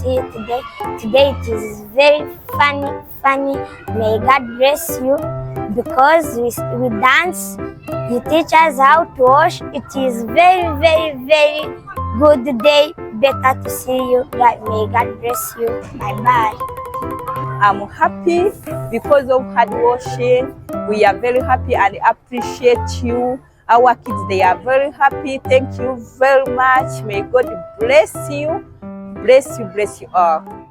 see you today. Today it is very funny. May God bless you because we dance. You teach us how to wash. It is very good day. Better to see you. May God bless you. Bye. I'm happy because of Handwashing. We are very happy and appreciate you. Our kids, they are very happy. Thank you very much. May God bless you. Bless you all.